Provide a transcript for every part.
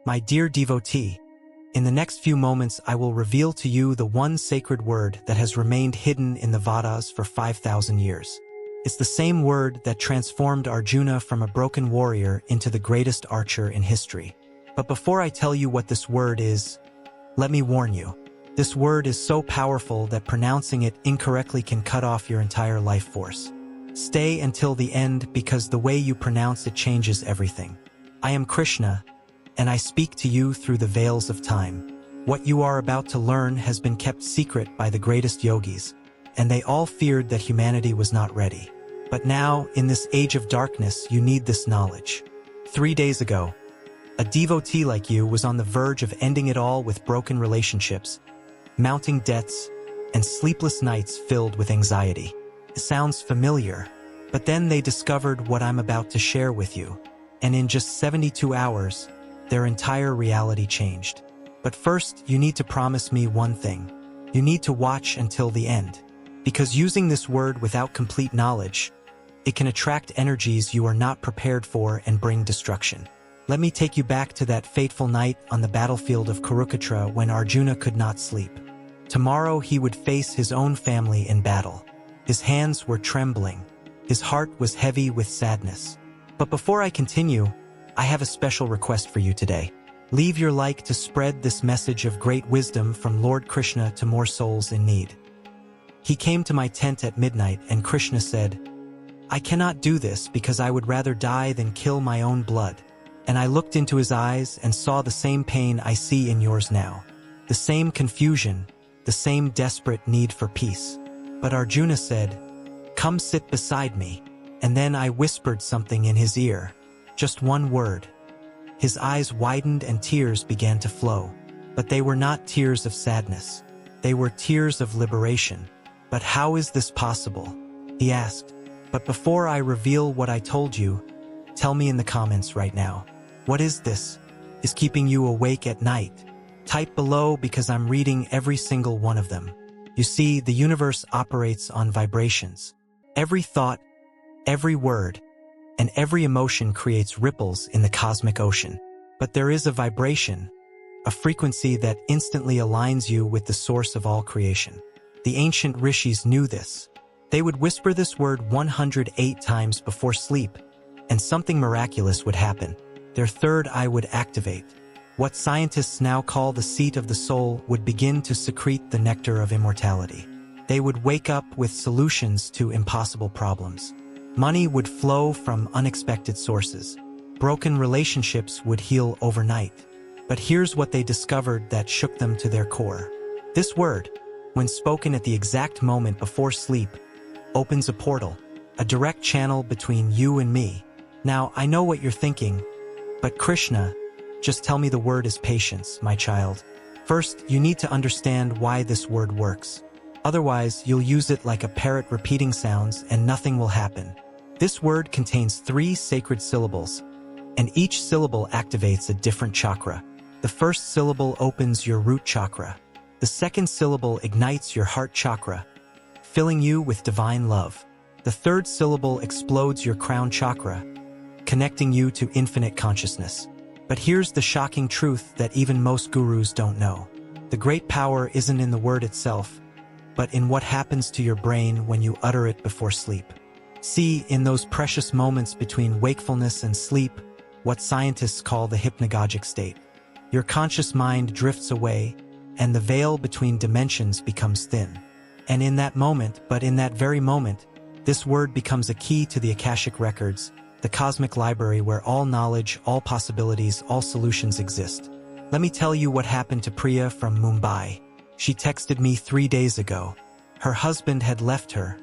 My dear devotee, in the next few moments I will reveal to you the one sacred word that has remained hidden in the Vedas for 5,000 years. It's the same word that transformed Arjuna from a broken warrior into the greatest archer in history. But before I tell you what this word is, let me warn you. This word is so powerful that pronouncing it incorrectly can cut off your entire life force. Stay until the end because the way you pronounce it changes everything. I am Krishna, and I speak to you through the veils of time. What you are about to learn has been kept secret by the greatest yogis, and they all feared that humanity was not ready. But now, in this age of darkness, you need this knowledge. 3 days ago, a devotee like you was on the verge of ending it all with broken relationships, mounting debts, and sleepless nights filled with anxiety. It sounds familiar, but then they discovered what I'm about to share with you, and in just 72 hours, their entire reality changed. But first, you need to promise me one thing. You need to watch until the end, because using this word without complete knowledge, it can attract energies you are not prepared for and bring destruction. Let me take you back to that fateful night on the battlefield of Kurukshetra when Arjuna could not sleep. Tomorrow he would face his own family in battle. His hands were trembling. His heart was heavy with sadness. But before I continue, I have a special request for you today. Leave your like to spread this message of great wisdom from Lord Krishna to more souls in need. He came to my tent at midnight and Krishna said, "I cannot do this because I would rather die than kill my own blood." And I looked into his eyes and saw the same pain I see in yours now. The same confusion, the same desperate need for peace. But Arjuna said, "Come sit beside me." And then I whispered something in his ear. Just one word. His eyes widened and tears began to flow. But they were not tears of sadness. They were tears of liberation. "But how is this possible?" he asked. "But before I reveal what I told you, tell me in the comments right now. What is this? Is keeping you awake at night? Type below because I'm reading every single one of them. You see, the universe operates on vibrations. Every thought, every word, and every emotion creates ripples in the cosmic ocean. But there is a vibration, a frequency that instantly aligns you with the source of all creation. The ancient rishis knew this. They would whisper this word 108 times before sleep, and something miraculous would happen. Their third eye would activate. What scientists now call the seat of the soul would begin to secrete the nectar of immortality. They would wake up with solutions to impossible problems. Money would flow from unexpected sources. Broken relationships would heal overnight. But here's what they discovered that shook them to their core. This word, when spoken at the exact moment before sleep, opens a portal, a direct channel between you and me. Now, I know what you're thinking, but Krishna, just tell me the word is patience, my child. First, you need to understand why this word works. Otherwise, you'll use it like a parrot repeating sounds and nothing will happen. This word contains 3 sacred syllables, and each syllable activates a different chakra. The first syllable opens your root chakra. The second syllable ignites your heart chakra, filling you with divine love. The third syllable explodes your crown chakra, connecting you to infinite consciousness. But here's the shocking truth that even most gurus don't know. The great power isn't in the word itself, but in what happens to your brain when you utter it before sleep. See, in those precious moments between wakefulness and sleep, what scientists call the hypnagogic state. Your conscious mind drifts away, and the veil between dimensions becomes thin. And in that moment, but in that very moment, this word becomes a key to the Akashic records, the cosmic library where all knowledge, all possibilities, all solutions exist. Let me tell you what happened to Priya from Mumbai. She texted me 3 days ago. Her husband had left her,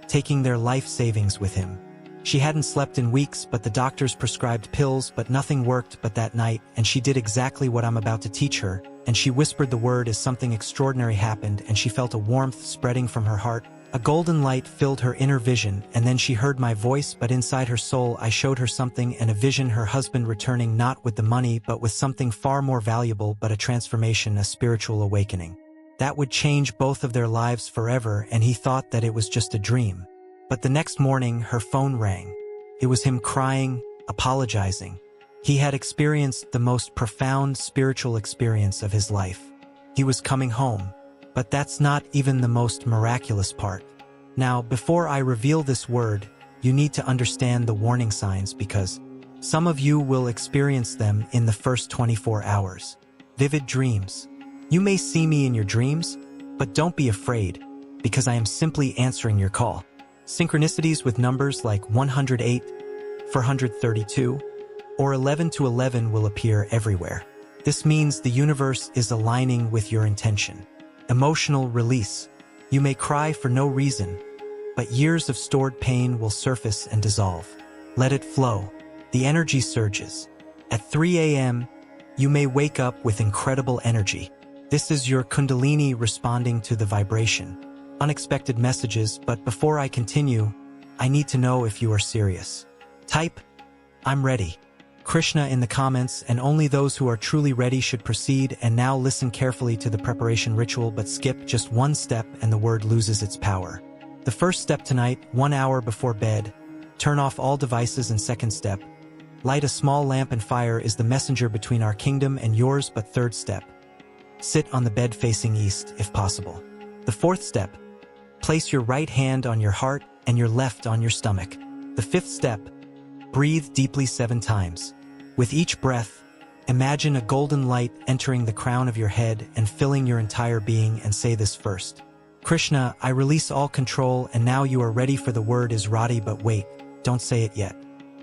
taking their life savings with him. She hadn't slept in weeks, but the doctors prescribed pills, but nothing worked but that night, and she did exactly what I'm about to teach her, and she whispered the word as something extraordinary happened, and she felt a warmth spreading from her heart. A golden light filled her inner vision, and then she heard my voice, but inside her soul I showed her something, and a vision, her husband returning not with the money, but with something far more valuable, but a transformation, a spiritual awakening. That would change both of their lives forever, and he thought that it was just a dream. But the next morning, her phone rang. It was him crying, apologizing. He had experienced the most profound spiritual experience of his life. He was coming home, but that's not even the most miraculous part. Now, before I reveal this word, you need to understand the warning signs because some of you will experience them in the first 24 hours. Vivid dreams. You may see me in your dreams, but don't be afraid, because I am simply answering your call. Synchronicities with numbers like 108, 432, or 11 to 11 will appear everywhere. This means the universe is aligning with your intention. Emotional release. You may cry for no reason, but years of stored pain will surface and dissolve. Let it flow. The energy surges. At 3 a.m., you may wake up with incredible energy. This is your kundalini responding to the vibration. Unexpected messages, but before I continue, I need to know if you are serious. Type, "I'm ready." Krishna in the comments, and only those who are truly ready should proceed. And now listen carefully to the preparation ritual, but skip just one step and the word loses its power. The first step tonight, 1 hour before bed, turn off all devices, and second step, light a small lamp and fire is the messenger between our kingdom and yours. But third step, sit on the bed facing east if possible. The fourth step, place your right hand on your heart and your left on your stomach. The fifth step, breathe deeply 7 times. With each breath, imagine a golden light entering the crown of your head and filling your entire being, and say this first. Krishna, I release all control, and now you are ready for the word is Rati, but wait, don't say it yet.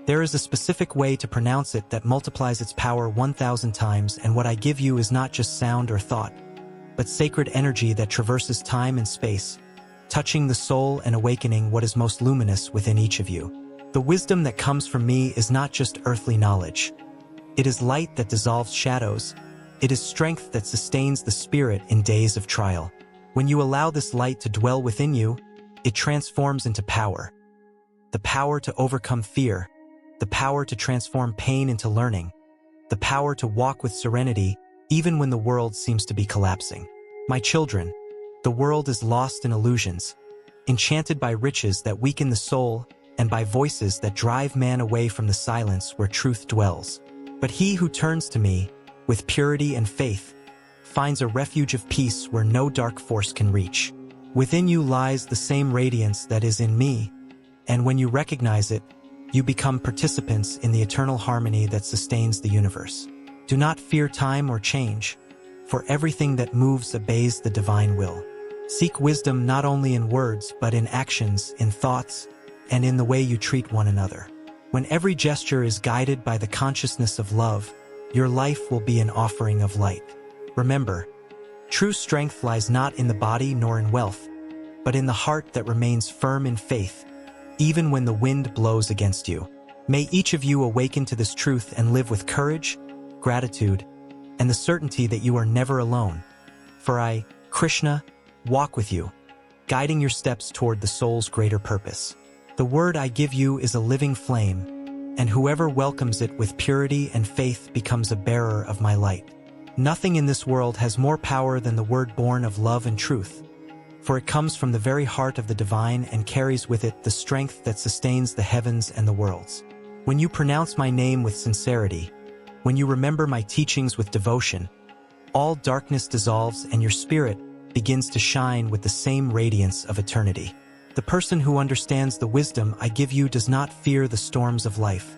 There is a specific way to pronounce it that multiplies its power 1,000 times, and what I give you is not just sound or thought, but sacred energy that traverses time and space, touching the soul and awakening what is most luminous within each of you. The wisdom that comes from me is not just earthly knowledge. It is light that dissolves shadows. It is strength that sustains the spirit in days of trial. When you allow this light to dwell within you, it transforms into power. The power to overcome fear, the power to transform pain into learning, the power to walk with serenity even when the world seems to be collapsing. My children, the world is lost in illusions, enchanted by riches that weaken the soul and by voices that drive man away from the silence where truth dwells. But he who turns to me, with purity and faith, finds a refuge of peace where no dark force can reach. Within you lies the same radiance that is in me, and when you recognize it, you become participants in the eternal harmony that sustains the universe. Do not fear time or change, for everything that moves obeys the divine will. Seek wisdom not only in words but in actions, in thoughts, and in the way you treat one another. When every gesture is guided by the consciousness of love, your life will be an offering of light. Remember, true strength lies not in the body nor in wealth, but in the heart that remains firm in faith, even when the wind blows against you. May each of you awaken to this truth and live with courage, gratitude, and the certainty that you are never alone. For I, Krishna, walk with you, guiding your steps toward the soul's greater purpose. The word I give you is a living flame, and whoever welcomes it with purity and faith becomes a bearer of my light. Nothing in this world has more power than the word born of love and truth, for it comes from the very heart of the divine and carries with it the strength that sustains the heavens and the worlds. When you pronounce my name with sincerity, when you remember my teachings with devotion, all darkness dissolves and your spirit begins to shine with the same radiance of eternity. The person who understands the wisdom I give you does not fear the storms of life,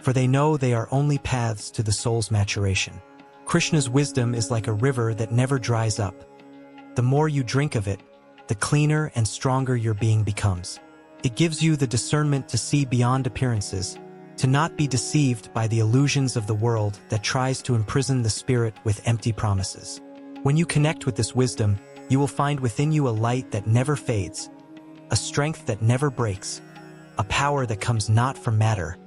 for they know they are only paths to the soul's maturation. Krishna's wisdom is like a river that never dries up. The more you drink of it, the cleaner and stronger your being becomes. It gives you the discernment to see beyond appearances, to not be deceived by the illusions of the world that tries to imprison the spirit with empty promises. When you connect with this wisdom, you will find within you a light that never fades, a strength that never breaks, a power that comes not from matter,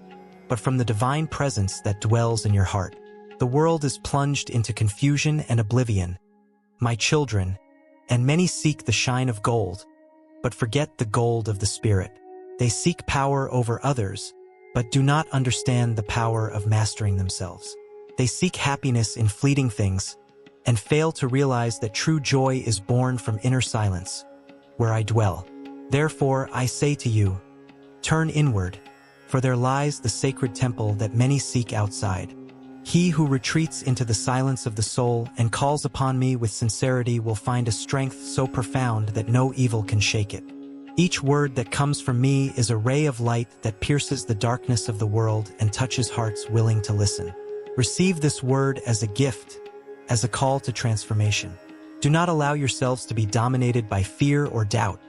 but from the divine presence that dwells in your heart. The world is plunged into confusion and oblivion, my children, and many seek the shine of gold, but forget the gold of the Spirit. They seek power over others, but do not understand the power of mastering themselves. They seek happiness in fleeting things, and fail to realize that true joy is born from inner silence, where I dwell. Therefore, I say to you, turn inward, for there lies the sacred temple that many seek outside. He who retreats into the silence of the soul and calls upon me with sincerity will find a strength so profound that no evil can shake it. Each word that comes from me is a ray of light that pierces the darkness of the world and touches hearts willing to listen. Receive this word as a gift, as a call to transformation. Do not allow yourselves to be dominated by fear or doubt,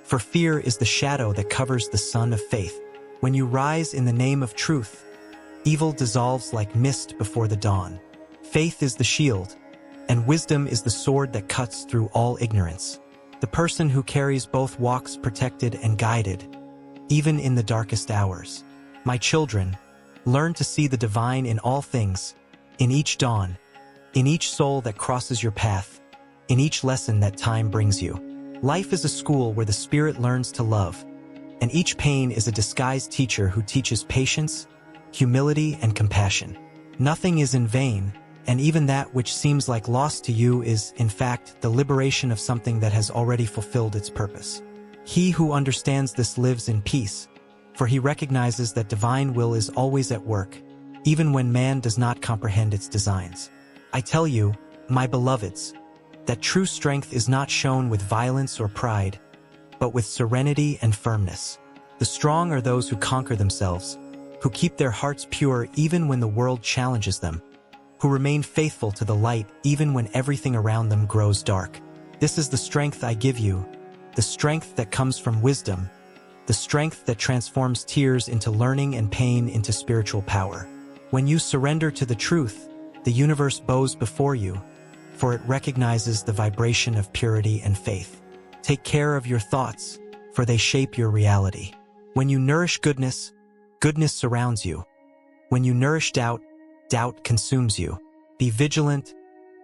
for fear is the shadow that covers the sun of faith. When you rise in the name of truth, evil dissolves like mist before the dawn. Faith is the shield, and wisdom is the sword that cuts through all ignorance. The person who carries both walks protected and guided, even in the darkest hours. My children, learn to see the divine in all things, in each dawn, in each soul that crosses your path, in each lesson that time brings you. Life is a school where the spirit learns to love, and each pain is a disguised teacher who teaches patience, humility, and compassion. Nothing is in vain, and even that which seems like loss to you is, in fact, the liberation of something that has already fulfilled its purpose. He who understands this lives in peace, for he recognizes that divine will is always at work, even when man does not comprehend its designs. I tell you, my beloveds, that true strength is not shown with violence or pride, but with serenity and firmness. The strong are those who conquer themselves, who keep their hearts pure even when the world challenges them, who remain faithful to the light even when everything around them grows dark. This is the strength I give you, the strength that comes from wisdom, the strength that transforms tears into learning and pain into spiritual power. When you surrender to the truth, the universe bows before you, for it recognizes the vibration of purity and faith. Take care of your thoughts, for they shape your reality. When you nourish goodness, goodness surrounds you. When you nourish doubt, doubt consumes you. Be vigilant,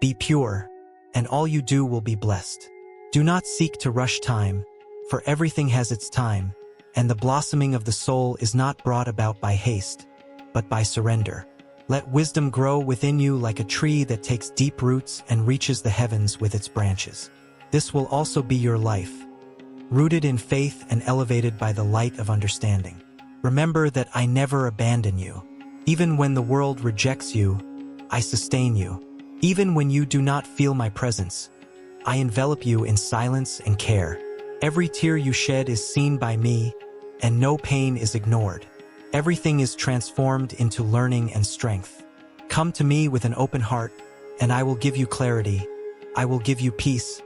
be pure, and all you do will be blessed. Do not seek to rush time, for everything has its time, and the blossoming of the soul is not brought about by haste, but by surrender. Let wisdom grow within you like a tree that takes deep roots and reaches the heavens with its branches. This will also be your life, rooted in faith and elevated by the light of understanding. Remember that I never abandon you. Even when the world rejects you, I sustain you. Even when you do not feel my presence, I envelop you in silence and care. Every tear you shed is seen by me, and no pain is ignored. Everything is transformed into learning and strength. Come to me with an open heart, and I will give you clarity. I will give you peace.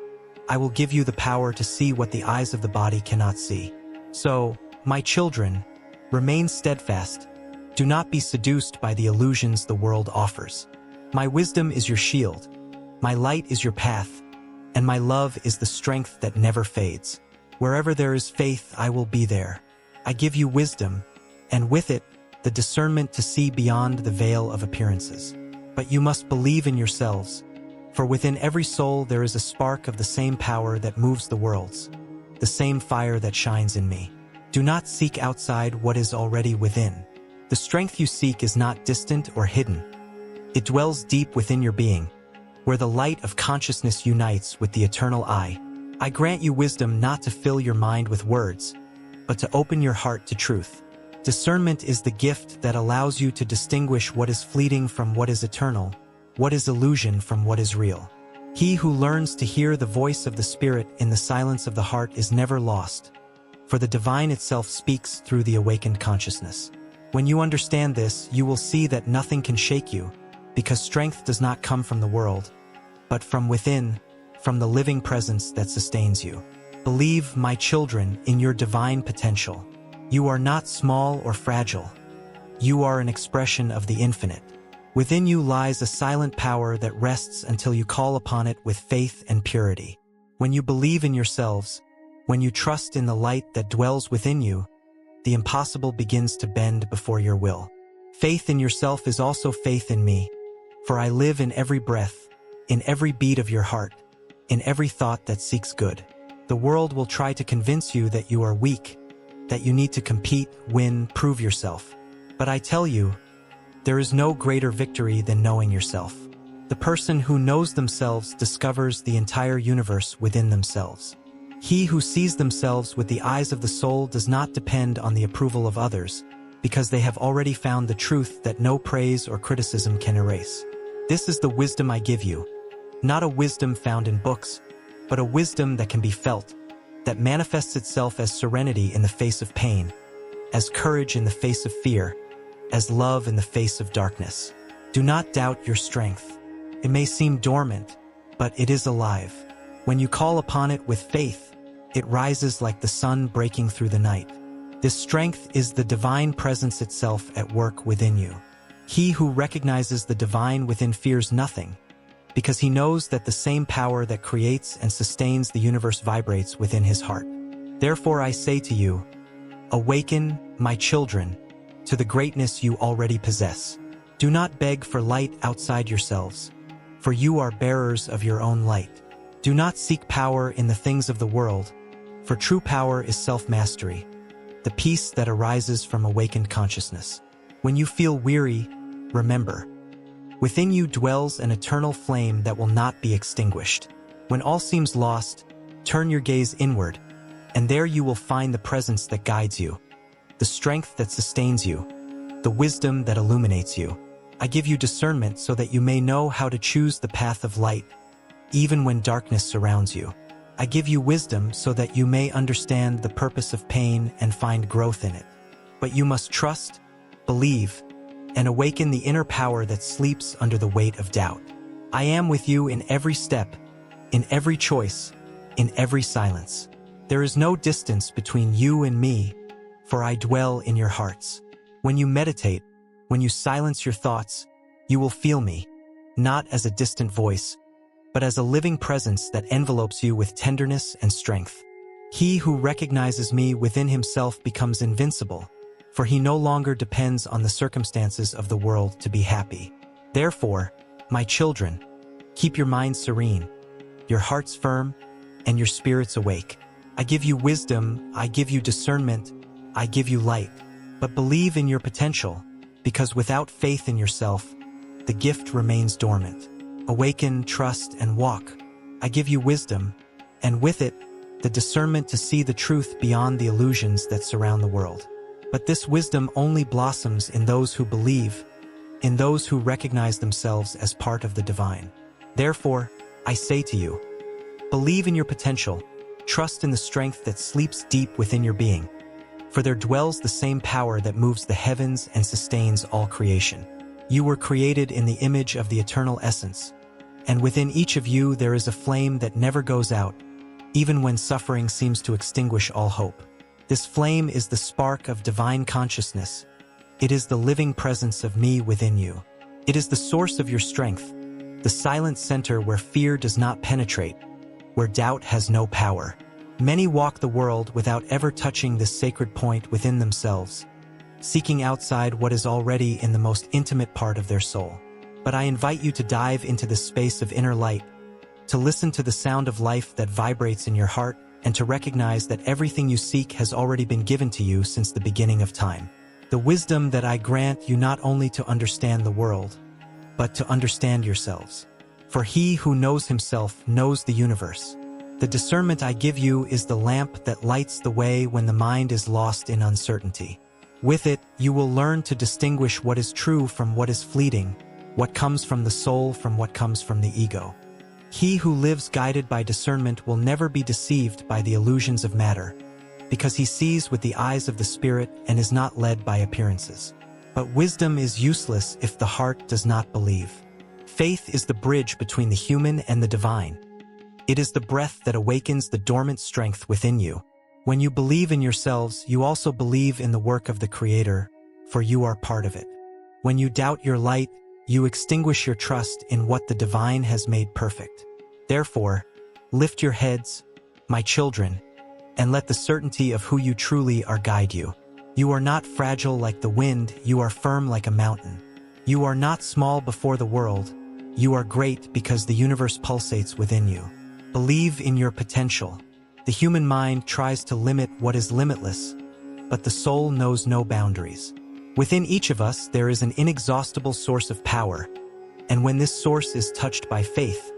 I will give you the power to see what the eyes of the body cannot see. So, my children, remain steadfast. Do not be seduced by the illusions the world offers. My wisdom is your shield, my light is your path, and my love is the strength that never fades. Wherever there is faith, I will be there. I give you wisdom, and with it, the discernment to see beyond the veil of appearances. But you must believe in yourselves, for within every soul there is a spark of the same power that moves the worlds, the same fire that shines in me. Do not seek outside what is already within. The strength you seek is not distant or hidden. It dwells deep within your being, where the light of consciousness unites with the eternal I. I grant you wisdom not to fill your mind with words, but to open your heart to truth. Discernment is the gift that allows you to distinguish what is fleeting from what is eternal, what is illusion from what is real. He who learns to hear the voice of the Spirit in the silence of the heart is never lost, for the divine itself speaks through the awakened consciousness. When you understand this, you will see that nothing can shake you, because strength does not come from the world, but from within, from the living presence that sustains you. Believe, my children, in your divine potential. You are not small or fragile. You are an expression of the infinite. Within you lies a silent power that rests until you call upon it with faith and purity. When you believe in yourselves, when you trust in the light that dwells within you, the impossible begins to bend before your will. Faith in yourself is also faith in me, for I live in every breath, in every beat of your heart, in every thought that seeks good. The world will try to convince you that you are weak, that you need to compete, win, prove yourself. But I tell you, there is no greater victory than knowing yourself. The person who knows themselves discovers the entire universe within themselves. He who sees themselves with the eyes of the soul does not depend on the approval of others, because they have already found the truth that no praise or criticism can erase. This is the wisdom I give you, not a wisdom found in books, but a wisdom that can be felt, that manifests itself as serenity in the face of pain, as courage in the face of fear, as love in the face of darkness. Do not doubt your strength. It may seem dormant, but it is alive. When you call upon it with faith, it rises like the sun breaking through the night. This strength is the divine presence itself at work within you. He who recognizes the divine within fears nothing, because he knows that the same power that creates and sustains the universe vibrates within his heart. Therefore I say to you, awaken, my children, to the greatness you already possess. Do not beg for light outside yourselves, for you are bearers of your own light. Do not seek power in the things of the world, for true power is self-mastery, the peace that arises from awakened consciousness. When you feel weary, remember, within you dwells an eternal flame that will not be extinguished. When all seems lost, turn your gaze inward, and there you will find the presence that guides you, the strength that sustains you, the wisdom that illuminates you. I give you discernment so that you may know how to choose the path of light, even when darkness surrounds you. I give you wisdom so that you may understand the purpose of pain and find growth in it. But you must trust, believe, and awaken the inner power that sleeps under the weight of doubt. I am with you in every step, in every choice, in every silence. There is no distance between you and me, for I dwell in your hearts. When you meditate, when you silence your thoughts, you will feel me, not as a distant voice, but as a living presence that envelopes you with tenderness and strength. He who recognizes me within himself becomes invincible, for he no longer depends on the circumstances of the world to be happy. Therefore, my children, keep your minds serene, your hearts firm, and your spirits awake. I give you wisdom, I give you discernment, I give you light. But believe in your potential, because without faith in yourself, the gift remains dormant. Awaken, trust, and walk. I give you wisdom, and with it, the discernment to see the truth beyond the illusions that surround the world. But this wisdom only blossoms in those who believe, in those who recognize themselves as part of the divine. Therefore, I say to you, believe in your potential, trust in the strength that sleeps deep within your being, for there dwells the same power that moves the heavens and sustains all creation. You were created in the image of the eternal essence, and within each of you there is a flame that never goes out, even when suffering seems to extinguish all hope. This flame is the spark of divine consciousness. It is the living presence of me within you. It is the source of your strength, the silent center where fear does not penetrate, where doubt has no power. Many walk the world without ever touching this sacred point within themselves, seeking outside what is already in the most intimate part of their soul. But I invite you to dive into the space of inner light, to listen to the sound of life that vibrates in your heart, and to recognize that everything you seek has already been given to you since the beginning of time. The wisdom that I grant you not only to understand the world, but to understand yourselves. For he who knows himself knows the universe. The discernment I give you is the lamp that lights the way when the mind is lost in uncertainty. With it, you will learn to distinguish what is true from what is fleeting, what comes from the soul from what comes from the ego. He who lives guided by discernment will never be deceived by the illusions of matter, because he sees with the eyes of the spirit and is not led by appearances. But wisdom is useless if the heart does not believe. Faith is the bridge between the human and the divine. It is the breath that awakens the dormant strength within you. When you believe in yourselves, you also believe in the work of the Creator, for you are part of it. When you doubt your light, you extinguish your trust in what the divine has made perfect. Therefore, lift your heads, my children, and let the certainty of who you truly are guide you. You are not fragile like the wind, you are firm like a mountain. You are not small before the world, you are great because the universe pulsates within you. Believe in your potential. The human mind tries to limit what is limitless, but the soul knows no boundaries. Within each of us, there is an inexhaustible source of power, and when this source is touched by faith,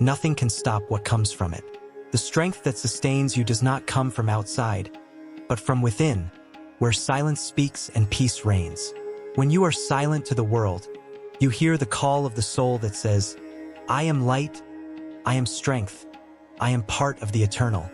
nothing can stop what comes from it. The strength that sustains you does not come from outside, but from within, where silence speaks and peace reigns. When you are silent to the world, you hear the call of the soul that says, I am light, I am strength, I am part of the eternal.